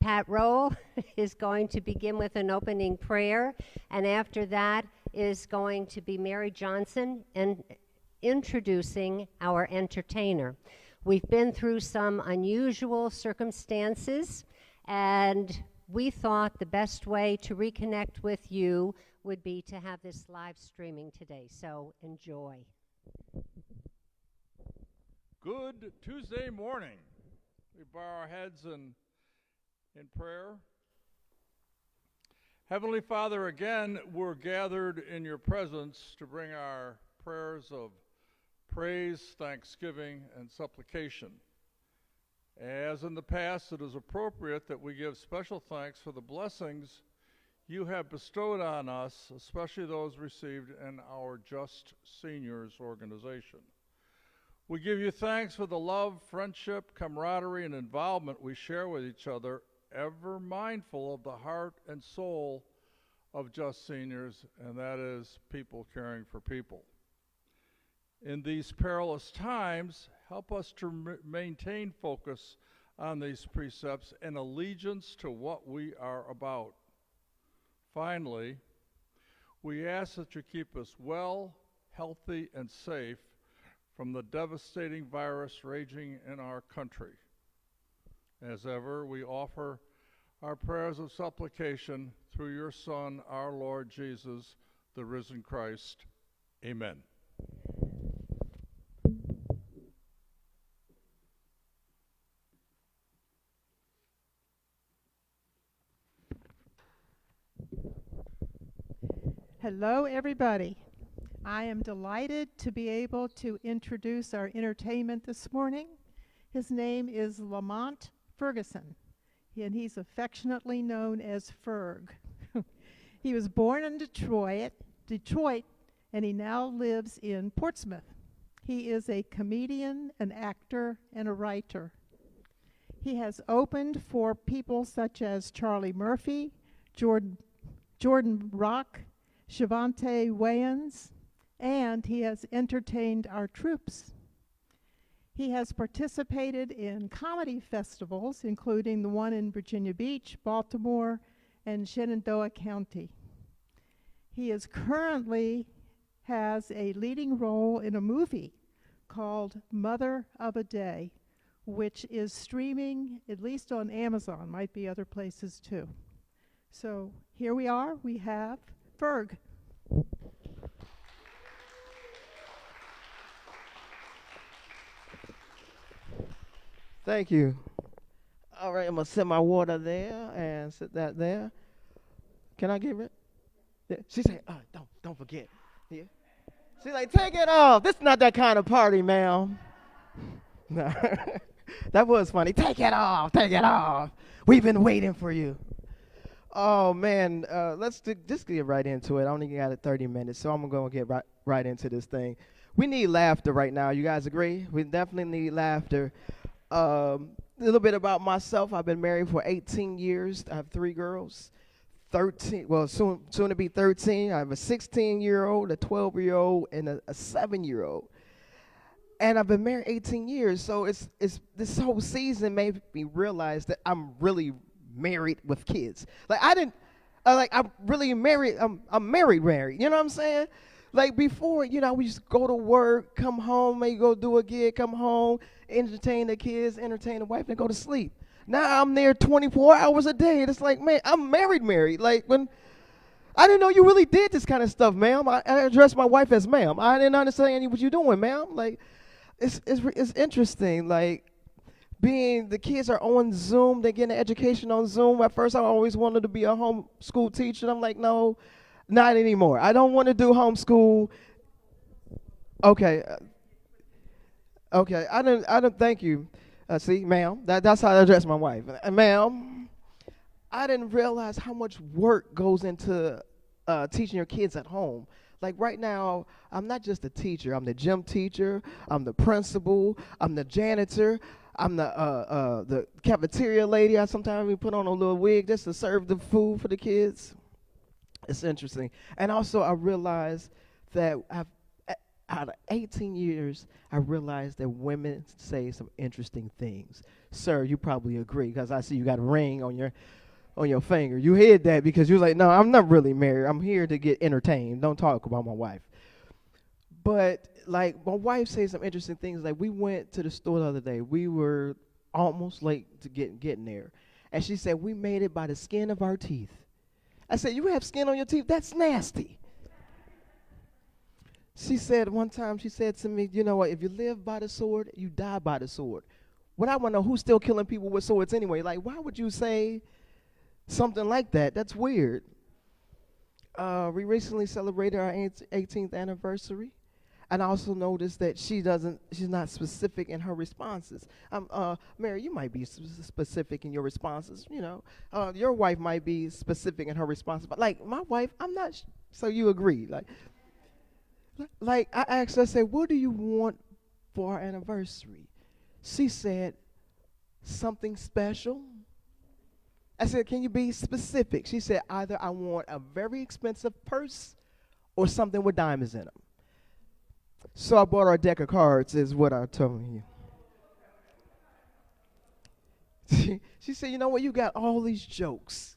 Pat Roll is going to begin with an opening prayer, and after that is going to be Mary Johnson and introducing our entertainer. We've been through some unusual circumstances, and we thought the best way to reconnect with you would be to have this live streaming today, so enjoy. Good Tuesday morning. We bow our heads in prayer. Heavenly Father, again, we're gathered in your presence to bring our prayers of praise, thanksgiving, and supplication. As in the past, it is appropriate that we give special thanks for the blessings you have bestowed on us, especially those received in our Just Seniors organization. We give you thanks for the love, friendship, camaraderie, and involvement we share with each other, ever mindful of the heart and soul of Just Seniors, and that is people caring for people. In these perilous times, help us to maintain focus on these precepts and allegiance to what we are about. Finally, we ask that you keep us well, healthy, and safe from the devastating virus raging in our country. As ever, we offer our prayers of supplication through your Son, our Lord Jesus, the risen Christ. Amen. Hello, everybody. I am delighted to be able to introduce our entertainment this morning. His name is Lamont Ferguson, and he's affectionately known as Ferg. He was born in Detroit, and he now lives in Portsmouth. He is a comedian, an actor, and a writer. He has opened for people such as Charlie Murphy, Jordan Rock, Shavante Wayans, and he has entertained our troops. He has participated in comedy festivals, including the one in Virginia Beach, Baltimore, and Shenandoah County. He is currently has a leading role in a movie called Mother of a Day, which is streaming at least on Amazon, might be other places too. So here we are, we have Ferg. Thank you. All right, I'm going to set my water there and sit that there. Can I give it? Yeah. She said, don't forget. Yeah. She's like, take it off. This is not that kind of party, ma'am. No. That was funny. Take it off. Take it off. We've been waiting for you. Oh, man. Let's just get right into it. I only got 30 minutes, so I'm going to get right into this thing. We need laughter right now. You guys agree? We definitely need laughter. A little bit about myself. I've been married for 18 years. I have 3 girls, 13, well, soon to be 13. I have a 16-year-old, a 12-year-old, and a 7-year-old. And I've been married 18 years, so it's this whole season made me realize that I'm really married with kids. I'm really married. I'm married. You know what I'm saying? Like before, we used to go to work, come home, maybe go do a gig, come home, entertain the kids, entertain the wife, and go to sleep. Now I'm there 24 hours a day, and it's like, man, I'm married. Like when I didn't know you really did this kind of stuff, ma'am. I addressed my wife as ma'am. I didn't understand what you're doing, ma'am. Like it's interesting. Like the kids are on Zoom, they're getting an education on Zoom. At first, I always wanted to be a homeschool teacher. I'm like, no. Not anymore. I don't want to do homeschool. Okay. I don't. Thank you. See, ma'am, that's how I address my wife. Ma'am, I didn't realize how much work goes into teaching your kids at home. Like right now, I'm not just a teacher. I'm the gym teacher. I'm the principal. I'm the janitor. I'm the cafeteria lady. I sometimes we put on a little wig just to serve the food for the kids. It's interesting. And also I realized that out of 18 years, I realized that women say some interesting things. Sir, you probably agree because I see you got a ring on your finger. You hid that because you was like, no, I'm not really married. I'm here to get entertained. Don't talk about my wife. But like my wife says some interesting things. Like we went to the store the other day. We were almost late to getting there. And she said, we made it by the skin of our teeth. I said, you have skin on your teeth? That's nasty. She said one time, she said to me, you know what, if you live by the sword, you die by the sword. What I want to know, who's still killing people with swords anyway? Like, why would you say something like that? That's weird. We recently celebrated our 18th anniversary. And I also noticed that she's not specific in her responses. Mary, you might be specific in your responses, you know. Your wife might be specific in her responses. But like my wife, I'm not, so you agree. Like I asked her, I said, what do you want for our anniversary? She said, something special. I said, can you be specific? She said, either I want a very expensive purse or something with diamonds in them. So I bought her a deck of cards, is what I told you. She said, you know what, you got all these jokes.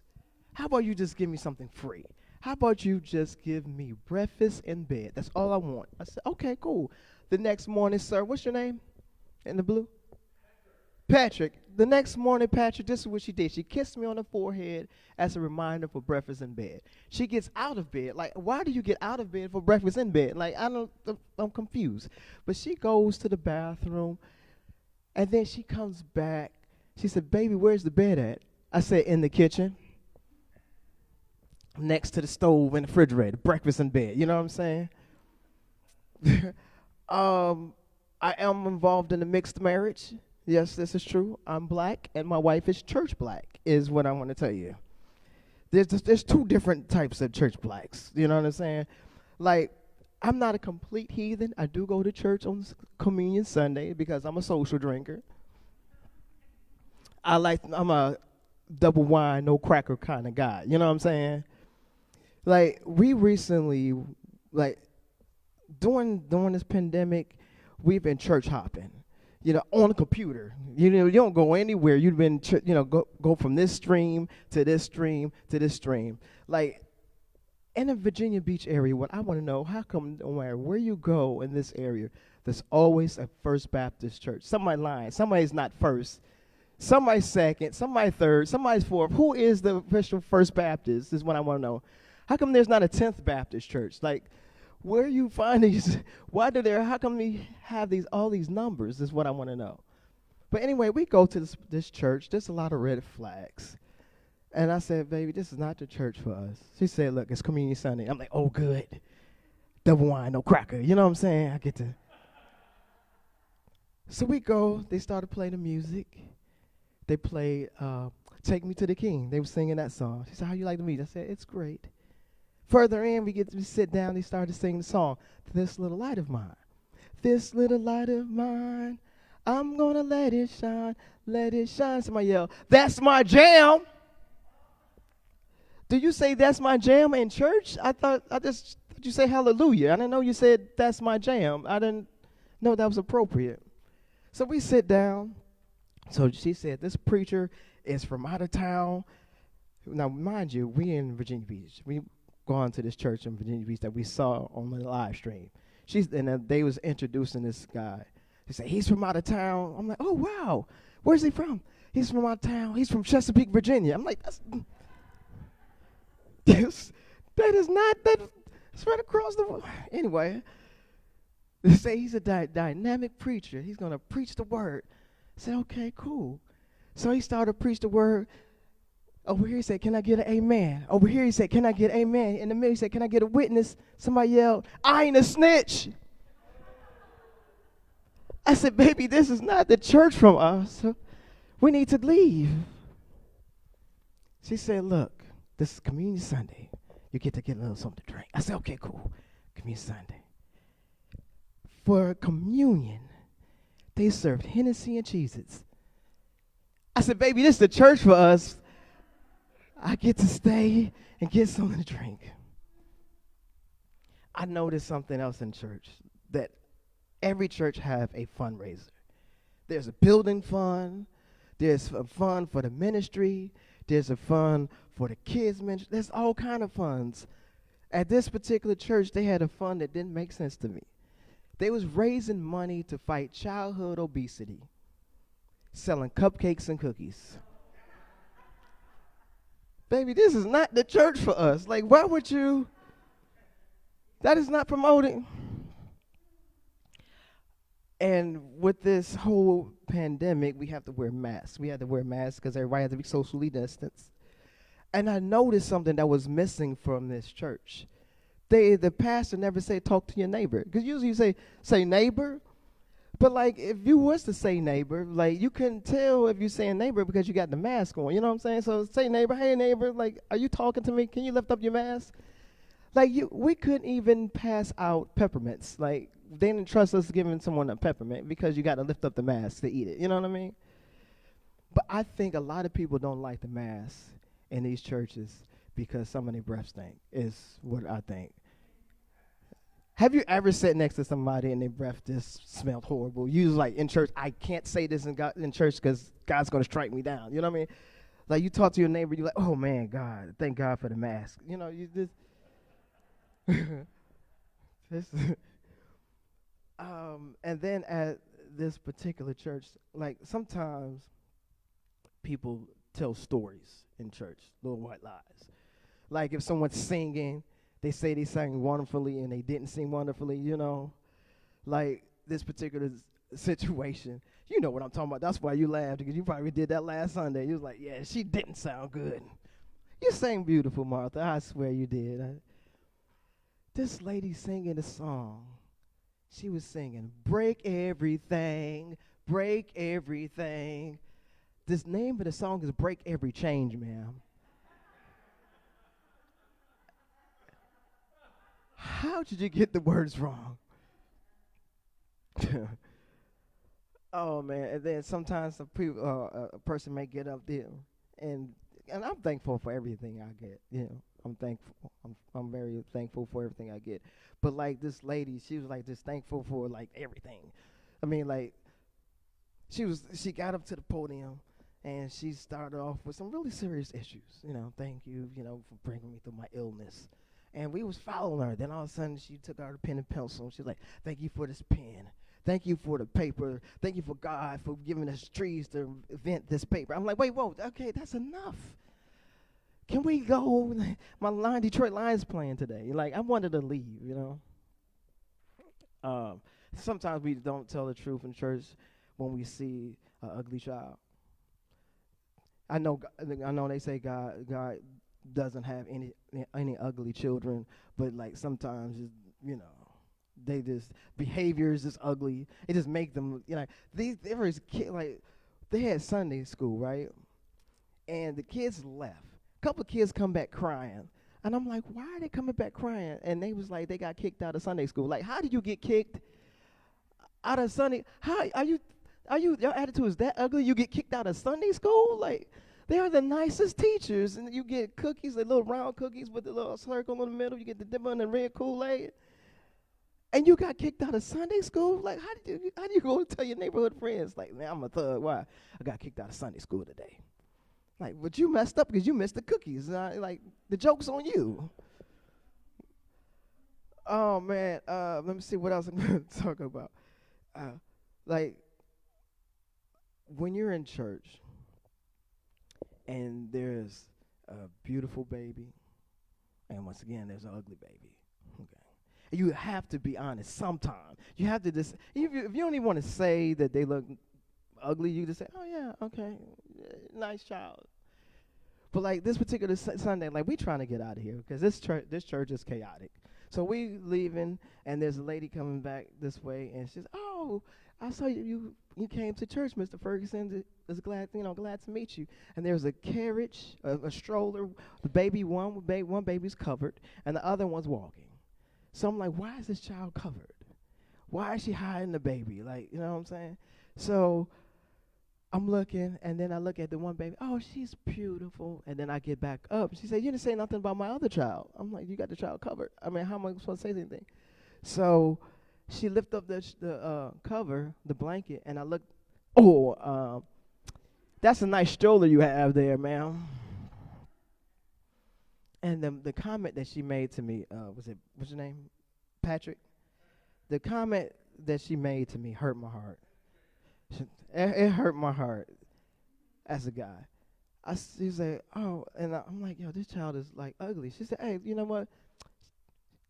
How about you just give me something free? How about you just give me breakfast in bed? That's all I want. I said, okay, cool. The next morning, sir, what's your name in the blue? Patrick. The next morning, Patrick, this is what she did. She kissed me on the forehead as a reminder for breakfast in bed. She gets out of bed. Like, why do you get out of bed for breakfast in bed? Like, I'm confused. But she goes to the bathroom, and then she comes back. She said, baby, where's the bed at? I said, in the kitchen, next to the stove and the refrigerator, breakfast in bed. You know what I'm saying? I am involved in a mixed marriage. Yes, this is true. I'm black, and my wife is church black, is what I want to tell you. There's two different types of church blacks. You know what I'm saying? Like, I'm not a complete heathen. I do go to church on Communion Sunday because I'm a social drinker. I'm a double wine, no cracker kind of guy. You know what I'm saying? Like, we recently, like, during this pandemic, we've been church hopping. You know, on the computer. You know, you don't go anywhere. You've been, go from this stream to this stream to this stream. Like, in the Virginia Beach area, what I want to know, how come no matter where you go in this area, there's always a First Baptist church? Somebody lying. Somebody's not first. Somebody's second. Somebody's third. Somebody's fourth. Who is the official First Baptist is what I want to know. How come there's not a 10th Baptist church? Like, where you find these, how come we have all these numbers is what I want to know. But anyway, we go to this church. There's a lot of red flags. And I said, baby, this is not the church for us. She said, look, it's Communion Sunday. I'm like, oh, good. Double wine, no cracker. You know what I'm saying? I get to. So we go. They started playing the music. They played Take Me to the King. They were singing that song. She said, how you like the music? I said, it's great. Further in, we get to sit down. They started singing the song, This Little Light of Mine. This little light of mine, I'm going to let it shine, let it shine. Somebody yell, that's my jam. Do you say that's my jam in church? Thought you say hallelujah. I didn't know you said that's my jam. I didn't know that was appropriate. So we sit down. So she said, this preacher is from out of town. Now, mind you, we in Virginia Beach. We gone to this church in Virginia Beach that we saw on the live stream. They was introducing this guy. They said, he's from out of town. I'm like, oh, wow. Where's he from? He's from out of town. He's from Chesapeake, Virginia. I'm like, that's right across the, anyway. They say he's a dynamic preacher. He's going to preach the word. I said, okay, cool. So he started to preach the word. Over here he said, can I get an amen? Over here he said, can I get amen? In the middle he said, can I get a witness? Somebody yelled, I ain't a snitch. I said, baby, this is not the church from us. We need to leave. She said, look, this is Communion Sunday. You get to get a little something to drink. I said, okay, cool. Communion Sunday. For communion, they served Hennessy and Cheez-Its. I said, baby, this is the church for us. I get to stay and get something to drink. I noticed something else in church. that every church have a fundraiser. There's a building fund. There's a fund for the ministry. There's a fund for the kids ministry. There's all kind of funds. At this particular church, they had a fund that didn't make sense to me. They was raising money to fight childhood obesity, selling cupcakes and cookies. Baby, this is not the church for us. Like, why would you? That is not promoting. And with this whole pandemic, we have to wear masks. We had to wear masks because everybody had to be socially distanced. And I noticed something that was missing from this church. The pastor never said, talk to your neighbor. Because usually you say neighbor. But, like, if you was to say neighbor, like, you couldn't tell if you're saying neighbor because you got the mask on. You know what I'm saying? So say neighbor, hey, neighbor, like, are you talking to me? Can you lift up your mask? Like, we couldn't even pass out peppermints. Like, they didn't trust us giving someone a peppermint because you got to lift up the mask to eat it. You know what I mean? But I think a lot of people don't like the mask in these churches because some of their breath stink, is what I think. Have you ever sat next to somebody and their breath just smelled horrible? Usually, like, in church, I can't say this in church because God's going to strike me down. You know what I mean? Like, you talk to your neighbor, you're like, oh, man, God, thank God for the mask. You know, you just... and then at this particular church, like, sometimes people tell stories in church, little white lies. Like, if someone's singing, they say they sang wonderfully and they didn't sing wonderfully, you know. Like, this particular situation, you know what I'm talking about. That's why you laughed, because you probably did that last Sunday. You was like, yeah, she didn't sound good. You sang beautiful, Martha. I swear you did. This lady singing a song. She was singing, break everything, break everything. This name of the song is Break Every Change, ma'am. How did you get the words wrong? Oh, man. And then sometimes a person may get up there, and I'm thankful for everything I get. You know, I'm thankful. I'm very thankful for everything I get. But, like, this lady, she was, like, just thankful for, like, everything. I mean, like, she got up to the podium, and she started off with some really serious issues. You know, thank you, you know, for bringing me through my illness. And we was following her. Then all of a sudden, she took out her pen and pencil. She's like, thank you for this pen. Thank you for the paper. Thank you for God for giving us trees to invent this paper. I'm like, wait, whoa, okay, that's enough. Can we go? My Detroit Lions playing today. Like, I wanted to leave, you know. Sometimes we don't tell the truth in church when we see an ugly child. I know they say God doesn't have any ugly children, but, like, sometimes, you know, they just behavior is just ugly. It just make them, you know, there was kid, like, they had Sunday school, right? And the kids left. A couple of kids come back crying, and I'm like, why are they coming back crying? And they was like, they got kicked out of Sunday school. Like, how did you get kicked out of Sunday? How are you? Your attitude is that ugly? You get kicked out of Sunday school? Like, they are the nicest teachers, and you get cookies, the little round cookies with the little circle in the middle. You get the dip on the red Kool-Aid. And you got kicked out of Sunday school? Like, how do you go and tell your neighborhood friends, like, man, I'm a thug. Why? I got kicked out of Sunday school today. Like, but you messed up because you missed the cookies. Like, the joke's on you. Oh, man. Let me see what else I'm going to talk about. Like, when you're in church and there's a beautiful baby, and once again, there's an ugly baby. Okay. You have to be honest sometimes. You have to just, if you don't even want to say that they look ugly, you just say, oh, yeah, okay, nice child. But, like, this particular Sunday, like, we trying to get out of here because this church is chaotic. So we leaving, and there's a lady coming back this way, and she's, oh, I saw you came to church, Mr. Ferguson. Is glad to meet you. And there's a carriage, a stroller, the baby one baby's covered, and the other one's walking. So I'm like, why is this child covered? Why is she hiding the baby? Like, you know what I'm saying? So I'm looking, and then I look at the one baby. Oh, she's beautiful. And then I get back up. She said, you didn't say nothing about my other child. I'm like, you got the child covered. I mean, how am I supposed to say anything? So she lifted up the cover, the blanket, and I looked. Oh, that's a nice stroller you have there, ma'am. And the comment that she made to me, what's your name? Patrick? The comment that she made to me hurt my heart. It hurt my heart as a guy. She said, oh, and I'm like, yo, this child is like ugly. She said, hey, you know what?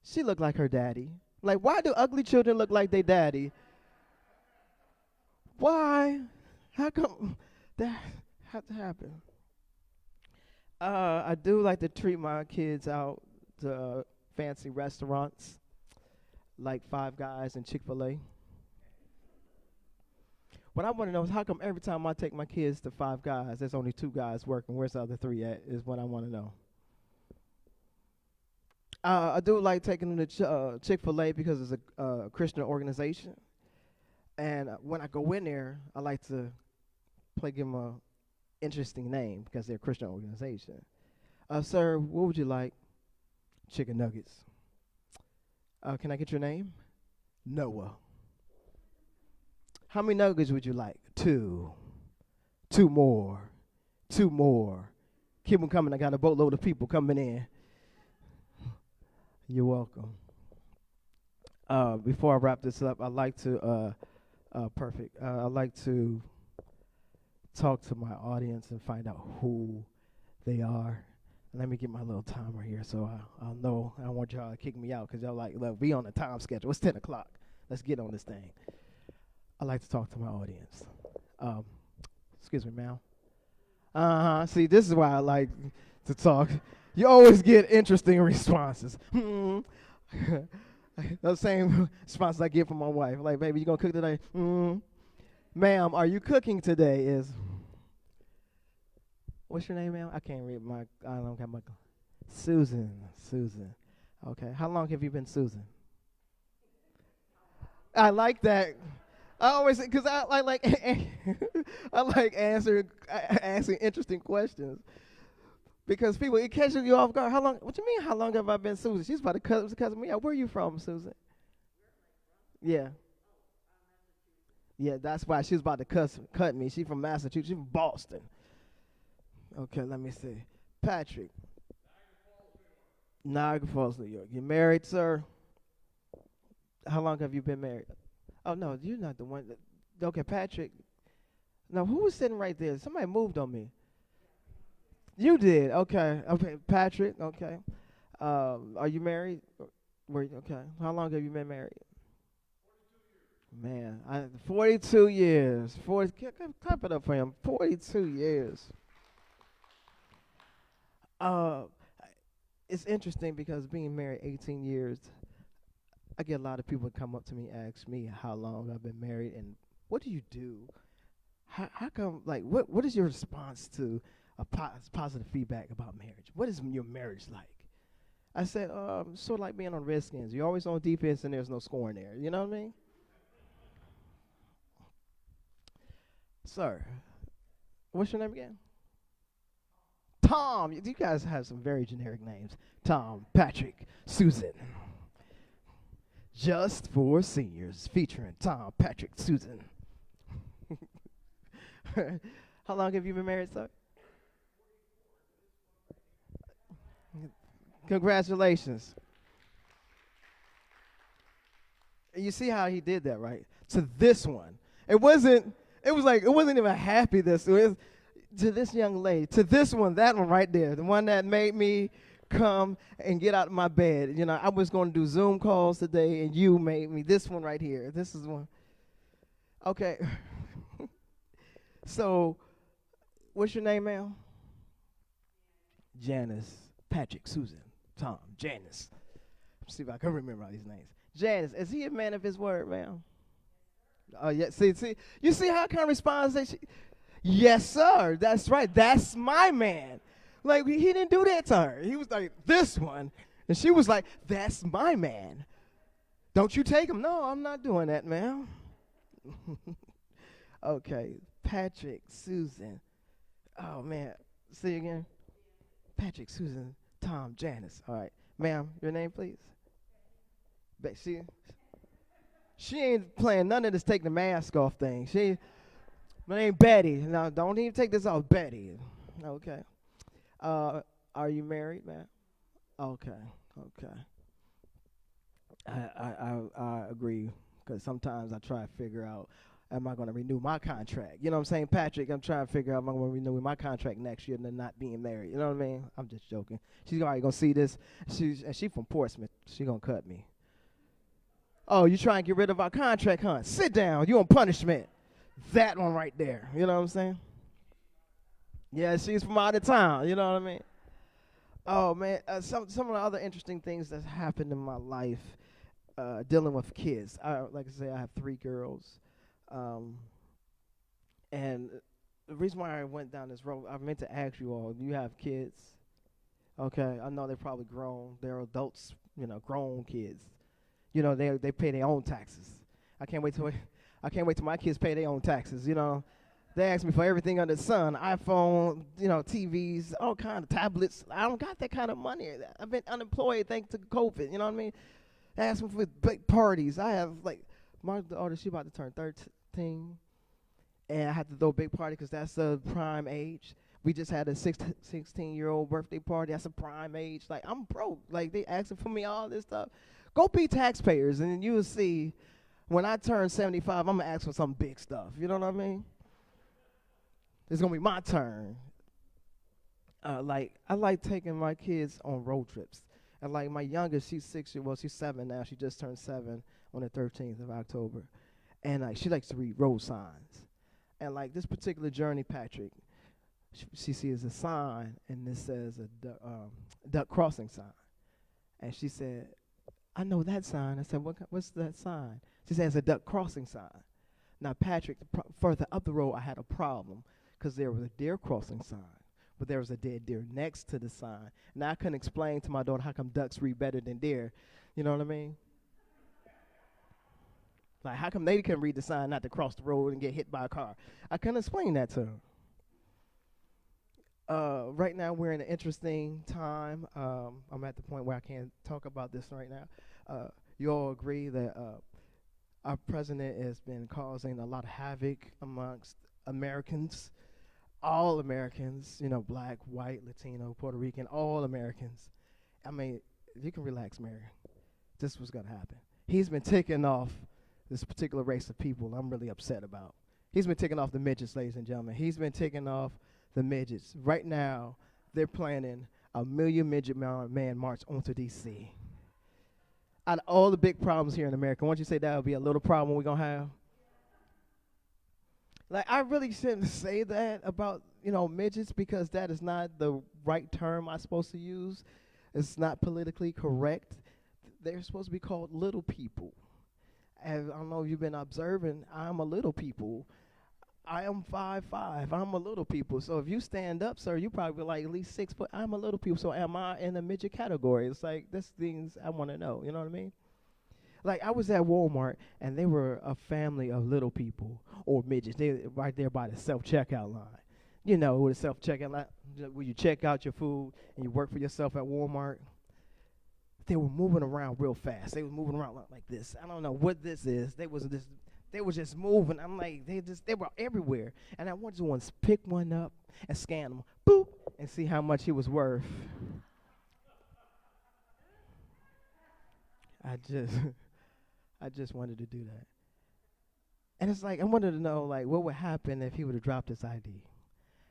She looked like her daddy. Like, why do ugly children look like their daddy? Why? How come that had to happen? I do like to treat my kids out to fancy restaurants, like Five Guys and Chick-fil-A. What I want to know is how come every time I take my kids to Five Guys, there's only 2 guys working. Where's the other 3 at? Is what I want to know. I do like taking them to Chick-fil-A because it's a Christian organization. And when I go in there, I like to give them a interesting name because they're a Christian organization. Sir, what would you like? Chicken nuggets. Can I get your name? Noah. How many nuggets would you like? 2. 2 more. 2 more. Keep them coming. I got a boatload of people coming in. You're welcome. Before I wrap this up, I'd like to, I'd like to talk to my audience and find out who they are. Let me get my little timer here so I'll know. I don't want y'all to kick me out because y'all like, look, we on a time schedule. It's 10 o'clock. Let's get on this thing. I like to talk to my audience. Excuse me, ma'am. See, this is why I like to talk. You always get interesting responses. Those same responses I get from my wife. Like, baby, you gonna cook today? Ma'am, are you cooking today? What's your name, ma'am? I can't read I don't have my. Susan. Okay. How long have you been Susan? I like that. I always, because I like I like answering interesting questions. Because people, it catches you off guard. How long? What you mean? How long have I been Susan? She's about to cut me out. Where are you from, Susan? Yeah. Yeah, that's why she was about to cut me. She's from Massachusetts. She's from Boston. Okay, let me see. Patrick. Niagara Falls, New York. You married, sir? How long have you been married? Oh, no, you're not the one. Okay, Patrick. Now, who was sitting right there? Somebody moved on me. You did. Okay. Okay, Patrick. Okay. Are you married? Okay. How long have you been married? Man, 42 years. Clap it up for him. 42 years. It's interesting because being married 18 years, I get a lot of people come up to me and ask me how long I've been married and what do you do? How come, like, what is your response to positive feedback about marriage? What is your marriage like? I said, sort of like being on Redskins. You're always on defense and there's no scoring there. You know what I mean? Sir, what's your name again? Tom. You guys have some very generic names. Tom, Patrick, Susan. Just for seniors, featuring Tom, Patrick, Susan. How long have you been married, sir? Congratulations. You see how he did that, right? To this one. It wasn't even happy this. It was to this young lady, to this one, that one right there, the one that made me come and get out of my bed. You know, I was going to do Zoom calls today, and you made me. This one right here. This is one. Okay. So, what's your name, ma'am? Janice, Patrick, Susan, Tom, Janice. Let's see if I can remember all these names. Janice, is he a man of his word, ma'am? Oh, yeah. See, you see how kind of response yes, sir. That's right. That's my man. Like, he didn't do that to her. He was like, this one. And she was like, that's my man. Don't you take him? No, I'm not doing that, ma'am. Okay. Patrick, Susan. Oh, man. See again? Patrick, Susan, Tom, Janice. All right. Ma'am, your name, please? See? She ain't playing none of this take the mask off thing. My name Betty. No, don't even take this off, Betty. Okay. Are you married, man? Okay. Okay. I agree, because sometimes I try to figure out, am I going to renew my contract? You know what I'm saying, Patrick? I'm trying to figure out, am I going to renew my contract next year and then not being married? You know what I mean? I'm just joking. She's already going to see this. She from Portsmouth. She going to cut me. Oh, you trying to get rid of our contract, huh? Sit down. You on punishment. That one right there. You know what I'm saying? Yeah, she's from out of town. You know what I mean? Oh, man. Some of the other interesting things that happened in my life dealing with kids. Like I say, I have 3 girls. And the reason why I went down this road, I meant to ask you all, do you have kids? Okay, I know they're probably grown. They're adults, grown kids. They pay their own taxes. I can't wait till my kids pay their own taxes. They ask me for everything under the sun: iPhone, TVs, all kind of tablets. I don't got that kind of money. I've been unemployed thanks to COVID. You know what I mean? They ask me for big parties. I have my daughter. She about to turn 13, and I have to throw a big party because that's the prime age. We just had a 16-year-old birthday party. That's a prime age. I'm broke. They asking for me all this stuff. Go be taxpayers, and then you will see when I turn 75, I'm going to ask for some big stuff. You know what I mean? It's going to be my turn. I like taking my kids on road trips. And my youngest, she's 7 now. She just turned 7 on the 13th of October. And she likes to read road signs. And this particular journey, Patrick, she sees a sign, and this says a duck crossing sign. And she said, I know that sign. I said, what's that sign? She said, it's a duck crossing sign. Now, Patrick, further up the road, I had a problem because there was a deer crossing sign, but there was a dead deer next to the sign. Now, I couldn't explain to my daughter how come ducks read better than deer. You know what I mean? How come they can read the sign not to cross the road and get hit by a car? I couldn't explain that to her. Right now, we're in an interesting time. I'm at the point where I can't talk about this right now. You all agree that our president has been causing a lot of havoc amongst Americans, all Americans, black, white, Latino, Puerto Rican, all Americans. I mean, you can relax, Mary. This was going to happen. He's been ticking off this particular race of people I'm really upset about. He's been ticking off the midgets, ladies and gentlemen. He's been ticking off the midgets. Right now, they're planning a Million Midget Man March onto D.C. Out of all the big problems here in America, won't you say that would be a little problem we're going to have? I really shouldn't say that about, midgets, because that is not the right term I'm supposed to use. It's not politically correct. They're supposed to be called little people. And I don't know if you've been observing, I'm a little people. I am 5'5". I'm a little people. So if you stand up, sir, you probably at least 6 foot. I'm a little people. So am I in the midget category? It's that's things I want to know. You know what I mean? I was at Walmart, and they were a family of little people or midgets. They were right there by the self-checkout line. With a self-checkout line, where you check out your food and you work for yourself at Walmart. They were moving around real fast. They were moving around like this. I don't know what this is. They were just moving. I'm they were everywhere. And I wanted to pick one up and scan them, boop, and see how much he was worth. I just wanted to do that. And it's I wanted to know, what would happen if he would have dropped his ID.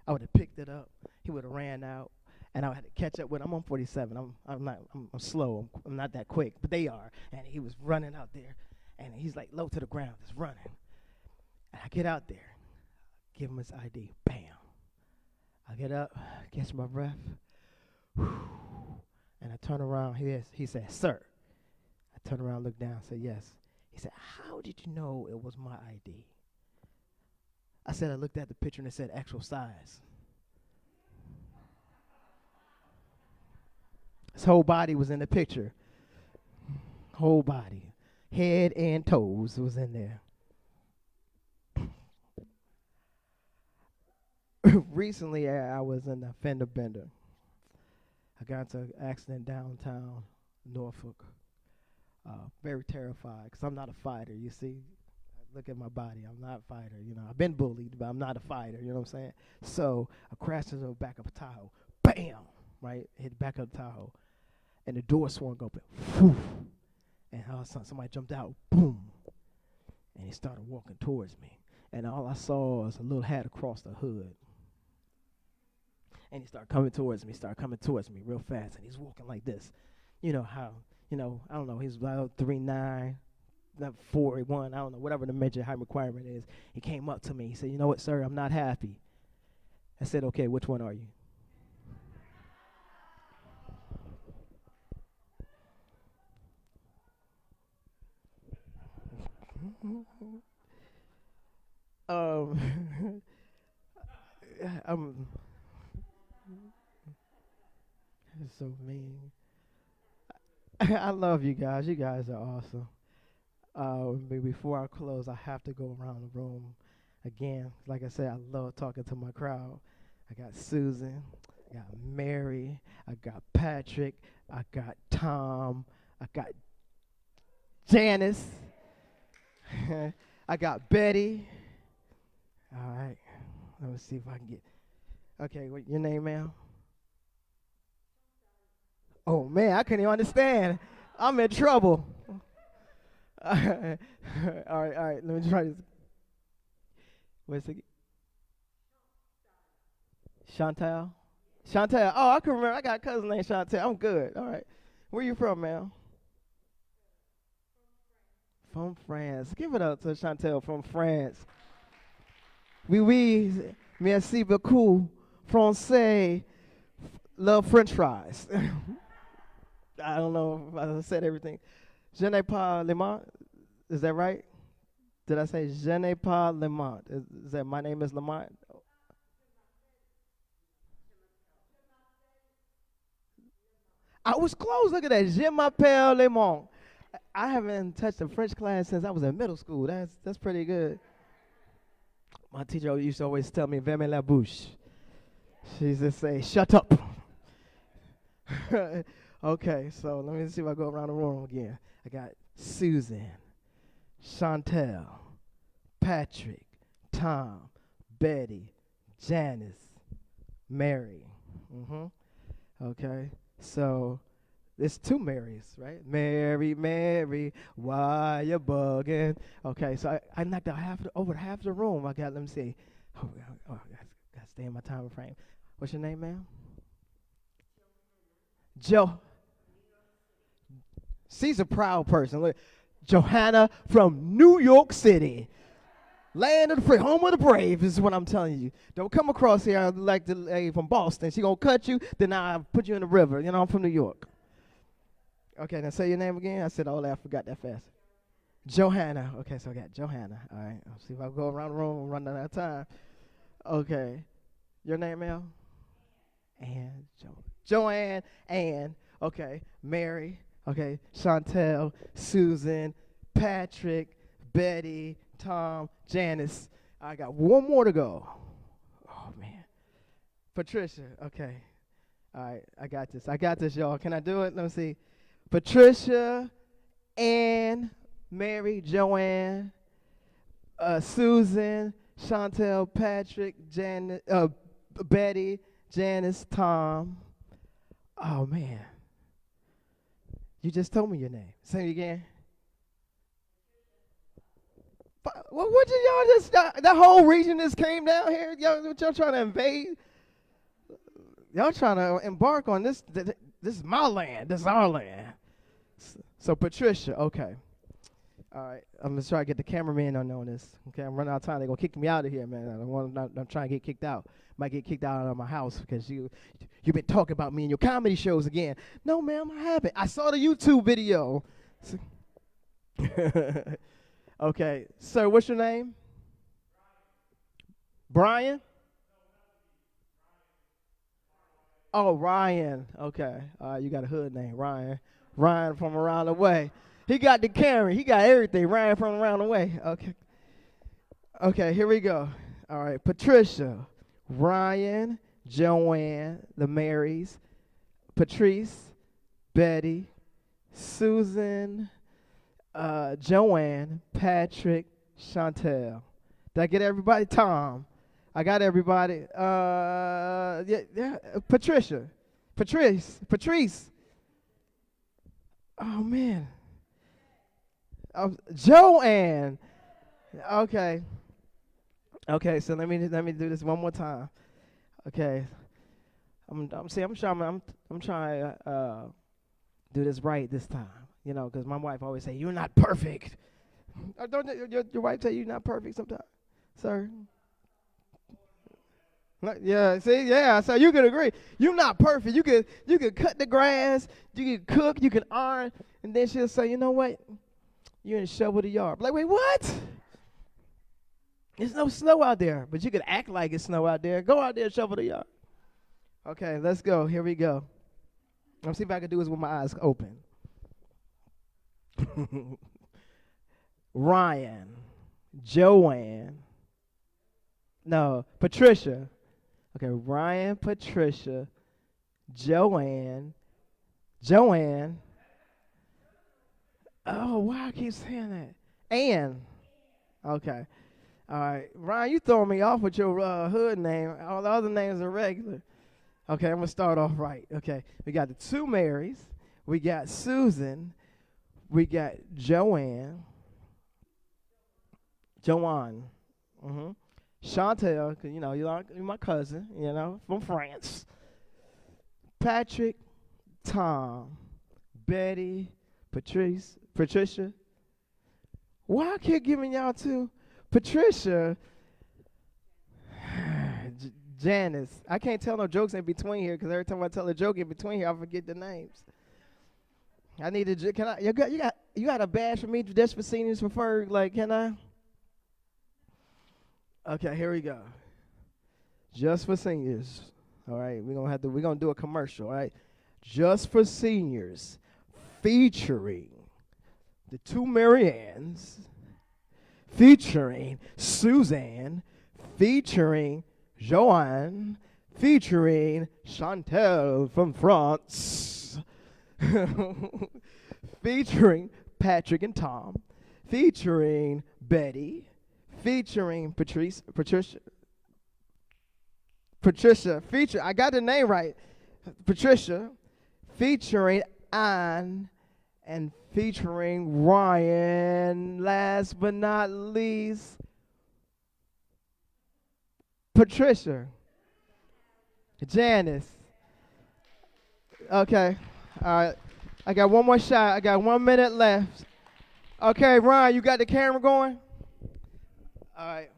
I would have picked it up. He would have ran out, and I had to catch up with him. I'm on 47. I'm slow. I'm not that quick, but they are. And he was running out there, and he's low to the ground, just running. And I get out there, give him his ID. Bam. I get up, catch my breath, and I turn around. He said, "Sir." I turn around, look down, said, "Yes." He said, "How did you know it was my ID?" I said, "I looked at the picture and it said actual size." His whole body was in the picture. Whole body. Head and toes was in there. Recently, I was in a fender bender. I got into an accident downtown Norfolk. very terrified because I'm not a fighter. You see, look at my body. I'm not a fighter. You know, I've been bullied, but I'm not a fighter. You know what I'm saying? So I crashed into the back of a Tahoe. Bam! Right, hit the back of the Tahoe, and the door swung open. Whew. And all of a sudden, somebody jumped out. Boom! And he started walking towards me. And all I saw was a little hat across the hood. And he started coming towards me real fast. And he's walking like this. You know how, I don't know, he's about 3'9", 4'1", I don't know, whatever the measure height requirement is. He came up to me. He said, "You know what, sir, I'm not happy." I said, "Okay, which one are you?" I'm It's so mean. I love you guys. You guys are awesome. But before I close, I have to go around the room again. Like I said, I love talking to my crowd. I got Susan, I got Mary, I got Patrick, I got Tom, I got Janice, I got Betty. All right, let me see if I can get. Okay, what your name, ma'am? Oh man, I couldn't even understand. I'm in trouble. All right. Let me try this. What's it? Chantal? Chantal. Oh, I can remember. I got a cousin named Chantal. I'm good. All right. Where you from, ma'am? From France. Give it up to Chantal from France. Oui, merci beaucoup. Français. Love French fries. I don't know if I said everything. Je n'ai pas le monde. Is that right? Did I say je n'ai pas le monde? Is that my name is Lamont? I was close. Look at that. Je m'appelle le monde. I haven't touched a French class since I was in middle school. That's pretty good. My teacher used to always tell me, "Fermez la bouche." She used to say, "Shut up." Okay, so let me see if I go around the room again. I got Susan, Chantel, Patrick, Tom, Betty, Janice, Mary. Okay, so there's two Marys, right? Mary, why you bugging? Okay, so I knocked out over half the room. Let me see. I gotta stay in my time frame. What's your name, ma'am? Joe. She's a proud person. Look, Johanna from New York City. Land of the free, home of the brave is what I'm telling you. Don't come across here like the lady from Boston. She gonna cut you, then I'll put you in the river. You know, I'm from New York. Okay, now say your name again. I said all that, I forgot that fast. Johanna. Okay, so I got Johanna. All right, I'll see if I go around the room and run out of time. Okay. Your name, Mel? Ann. Joanne, Ann. Okay. Mary. Okay. Chantel, Susan, Patrick, Betty, Tom, Janice. I got one more to go. Oh, man. Patricia. Okay. All right. I got this, y'all. Can I do it? Let me see. Patricia, Ann, Mary, Joanne, Susan, Chantel, Patrick, Janet, Betty, Janice, Tom. Oh, man. You just told me your name. Say it again. Well, what did y'all just, that whole region just came down here? Y'all trying to invade? Y'all trying to embark on this. This is my land. This is our land. So Patricia, okay. All right, I'm going to try to get the cameraman on this. Okay, I'm running out of time. They're going to kick me out of here, man. I'm trying to get kicked out. Might get kicked out of my house because you've been talking about me in your comedy shows again. No, ma'am, I haven't. I saw the YouTube video. Okay, sir, what's your name? Brian? Oh, Ryan. Okay, you got a hood name, Ryan. Ryan from around the way. He got the camera. He got everything. Ryan from around the way. Okay. Okay, here we go. All right, Patricia, Ryan, Joanne, the Marys, Patrice, Betty, Susan, Joanne, Patrick, Chantel. Did I get everybody? Tom. I got everybody. Yeah, Patricia. Patrice. Oh, man. Joanne. Okay. Okay, so let me do this one more time. Okay. I'm trying to do this right this time. You know, because my wife always say, "You're not perfect." Don't your wife say you're not perfect sometimes, sir? Yeah, see, yeah, so you can agree. You're not perfect. You could cut the grass, you can cook, you can iron, and then she'll say, "You know what? You didn't shovel the yard." Like, wait, what? There's no snow out there, but you could act like it's snow out there. Go out there and shovel the yard. Okay, let's go. Here we go. Let's see if I can do this with my eyes open. Ryan, Joanne, no, Patricia. Okay, Ryan, Patricia, Joanne. Oh, why I keep saying that? Ann. Okay. All right. Ryan, you throwing me off with your hood name. All the other names are regular. Okay, I'm going to start off right. Okay, we got the two Marys. We got Susan. We got Joanne. Mm-hmm. Chantel, because, you know, you're my cousin, you know, from France. Patrick, Tom, Betty, Patricia. Why I keep giving y'all to Patricia? Janice. I can't tell no jokes in between here because every time I tell a joke in between here, I forget the names. I need to. Can I? You got a badge for me just for seniors for Ferg? Like, can I? Okay, here we go. Just for seniors. All right, we're gonna do a commercial. All right, just for seniors, featuring the two Mariannes, featuring Suzanne, featuring Joanne, featuring Chantel from France, featuring Patrick and Tom, featuring Betty, featuring Patricia, I got the name right, Patricia, featuring Anne, and featuring Ryan, last but not least, Patricia. Janice. Okay. All right. I got one more shot. I got 1 minute left. Okay, Ryan, you got the camera going? All right.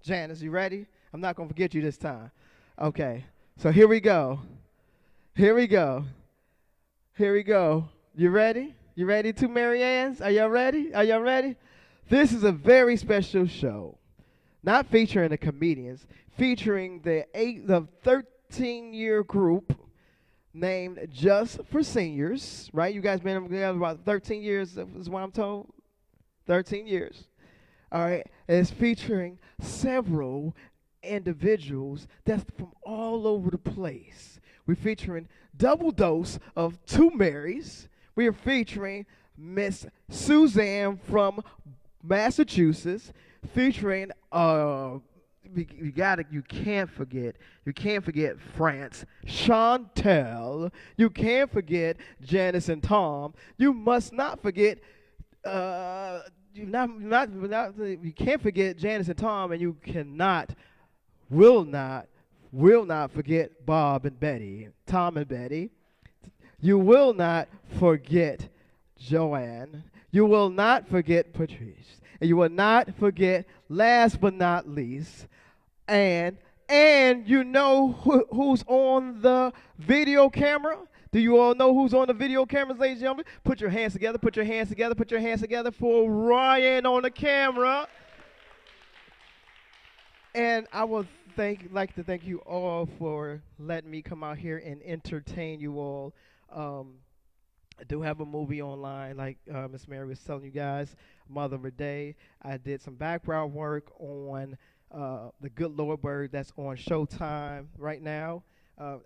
Janice, you ready? I'm not going to forget you this time. Okay. So here we go. You ready? You ready, two Mariannes? Are y'all ready? This is a very special show. Not featuring the comedians, featuring the 13-year group named Just for Seniors, right? You guys been together about 13 years, is what I'm told. 13 years. All right. It's featuring several individuals that's from all over the place. We're featuring double dose of two Marys. We are featuring Miss Suzanne from Massachusetts, featuring you can't forget France, Chantel. You can't forget Janice and Tom. You must not forget you can't forget Janice and Tom, and you will not forget Bob and Betty, Tom and Betty. You will not forget Joanne. You will not forget Patrice. And you will not forget, last but not least, and you know who's on the video camera? Do you all know who's on the video cameras, ladies and gentlemen? Put your hands together for Ryan on the camera. And I would like to thank you all for letting me come out here and entertain you all. I do have a movie online, like Miss Mary was telling you guys, Mother of a Day. I did some background work on The Good Lord Bird that's on Showtime right now. I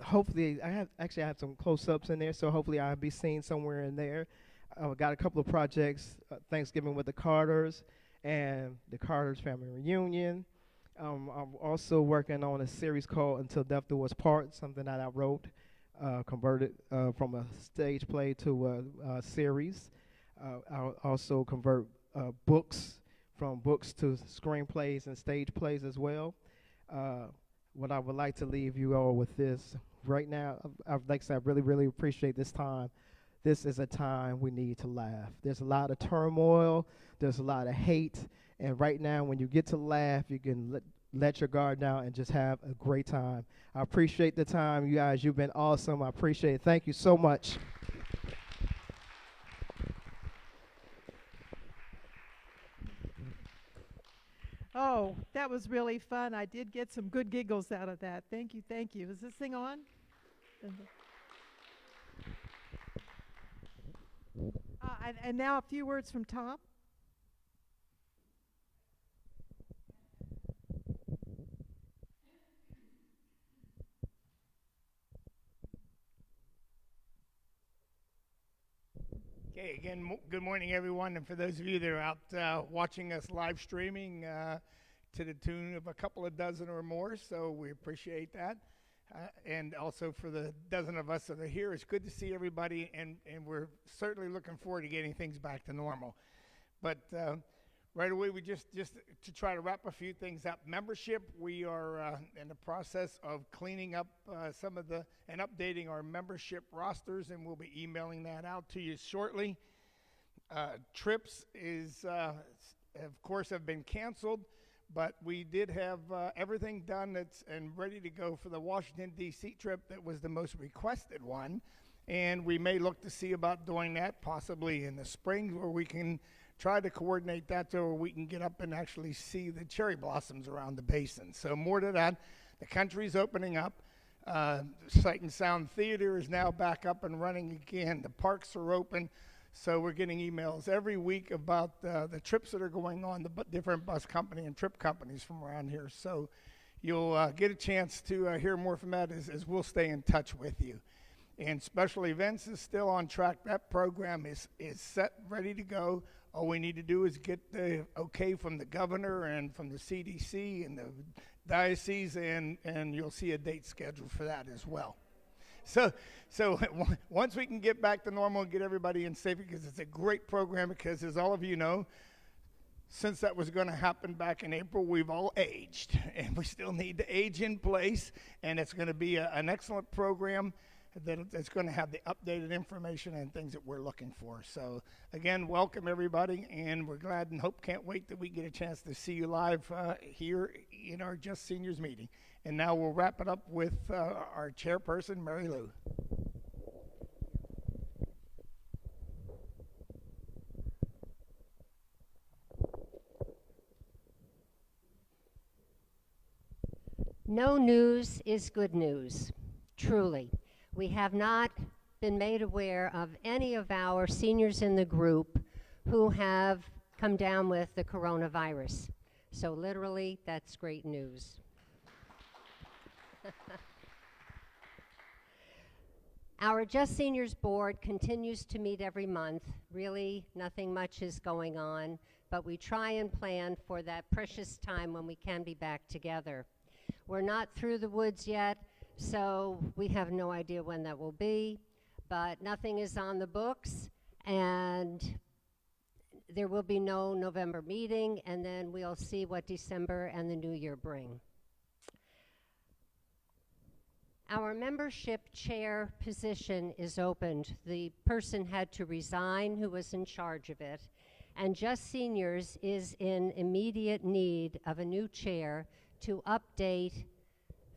have some close-ups in there, so hopefully I'll be seen somewhere in there. I've got a couple of projects, Thanksgiving with the Carters and the Carters Family Reunion. I'm also working on a series called Until Death Do Us Part, something that I wrote, converted from a stage play to a series. I'll also convert books from books to screenplays and stage plays as well. What I would like to leave you all with this right now, I'd like to say I really, really appreciate this time. This is a time we need to laugh. There's a lot of turmoil. There's a lot of hate. And right now, when you get to laugh, you can let your guard down and just have a great time. I appreciate the time, you guys. You've been awesome. I appreciate it. Thank you so much. Oh, that was really fun. I did get some good giggles out of that. Thank you, thank you. Is this thing on? And now a few words from Tom. Okay, again, good morning, everyone. And for those of you that are out watching us live streaming to the tune of a couple of dozen or more, so we appreciate that. And also for the dozen of us that are here, it's good to see everybody, and we're certainly looking forward to getting things back to normal. But right away, we just to try to wrap a few things up. Membership, we are in the process of cleaning up some of and updating our membership rosters, and we'll be emailing that out to you shortly. Trips of course, have been canceled, but we did have everything done and ready to go for the Washington, D.C. trip that was the most requested one, and we may look to see about doing that possibly in the spring, where we can try to coordinate that so we can get up and actually see the cherry blossoms around the basin. So more to that. The country's opening up. Sight and Sound Theater is now back up and running again. The parks are open. So we're getting emails every week about the trips that are going on, the different bus company and trip companies from around here. So you'll get a chance to hear more from that as we'll stay in touch with you. And special events is still on track. That program is set, ready to go. All we need to do is get the okay from the governor and from the CDC and the diocese, and you'll see a date scheduled for that as well. So once we can get back to normal and get everybody in safety, because it's a great program, because as all of you know, since that was going to happen back in April, we've all aged, and we still need to age in place, and it's going to be an excellent program that's going to have the updated information and things that we're looking for. So again, welcome everybody, and we're glad and can't wait that we get a chance to see you live here in our Just Seniors meeting. And now we'll wrap it up with our chairperson, Mary Lou. No news is good news, truly. We have not been made aware of any of our seniors in the group who have come down with the coronavirus. So literally, that's great news. Our Just Seniors board continues to meet every month. Really, nothing much is going on, but we try and plan for that precious time when we can be back together. We're not through the woods yet, so we have no idea when that will be, but nothing is on the books, and there will be no November meeting, and then we'll see what December and the new year bring. Our membership chair position is opened. The person had to resign who was in charge of it, and Just Seniors is in immediate need of a new chair to update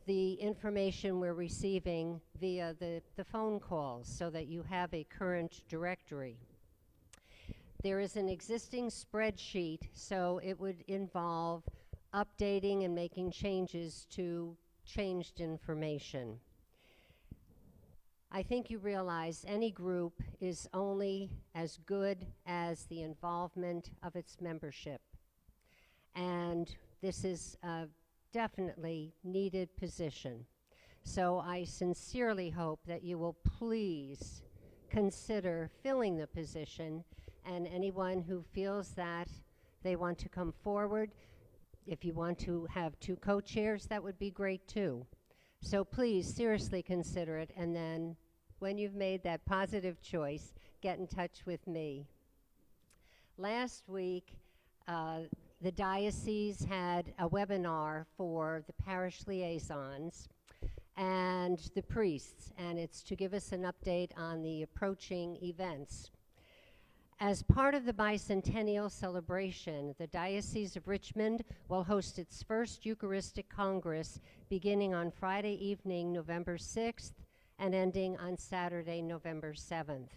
the information we're receiving via the phone calls so that you have a current directory. There is an existing spreadsheet, so it would involve updating and making changes to changed information. I think you realize any group is only as good as the involvement of its membership. And this is a definitely needed position. So I sincerely hope that you will please consider filling the position, and anyone who feels that they want to come forward, if you want to have 2 co-chairs, that would be great too. So please seriously consider it, and then when you've made that positive choice, get in touch with me. Last week, the diocese had a webinar for the parish liaisons and the priests, and it's to give us an update on the approaching events. As part of the bicentennial celebration, the Diocese of Richmond will host its first Eucharistic Congress beginning on Friday evening, November 6th, and ending on Saturday, November 7th.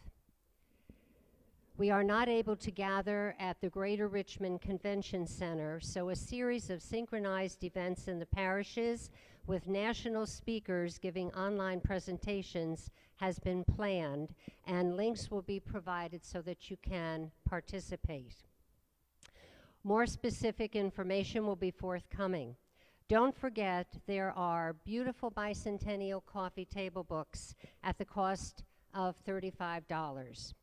We are not able to gather at the Greater Richmond Convention Center, so a series of synchronized events in the parishes with national speakers giving online presentations has been planned, and links will be provided so that you can participate. More specific information will be forthcoming. Don't forget, there are beautiful bicentennial coffee table books at the cost of $35.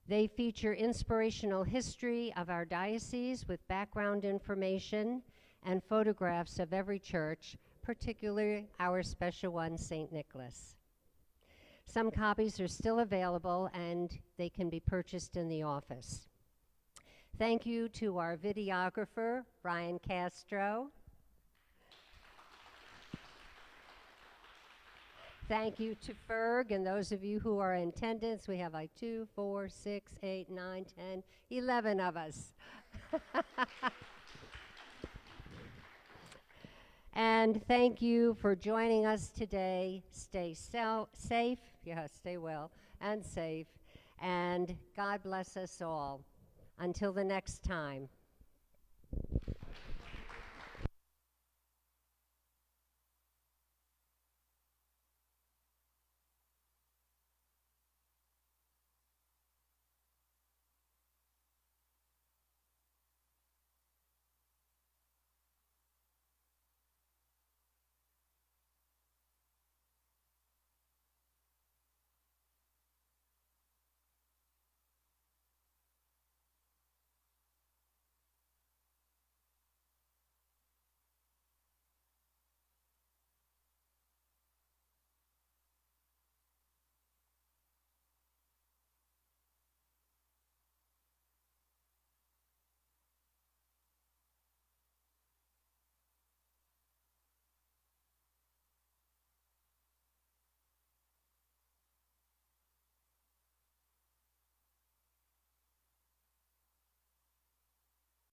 They feature inspirational history of our diocese with background information and photographs of every church, particularly our special one, St. Nicholas. Some copies are still available and they can be purchased in the office. Thank you to our videographer, Brian Castro. Thank you to Ferg and those of you who are in attendance. We have like 2, 4, 6, 8, 9, 10, 11 of us. And thank you for joining us today. Stay safe, stay well and safe. And God bless us all. Until the next time.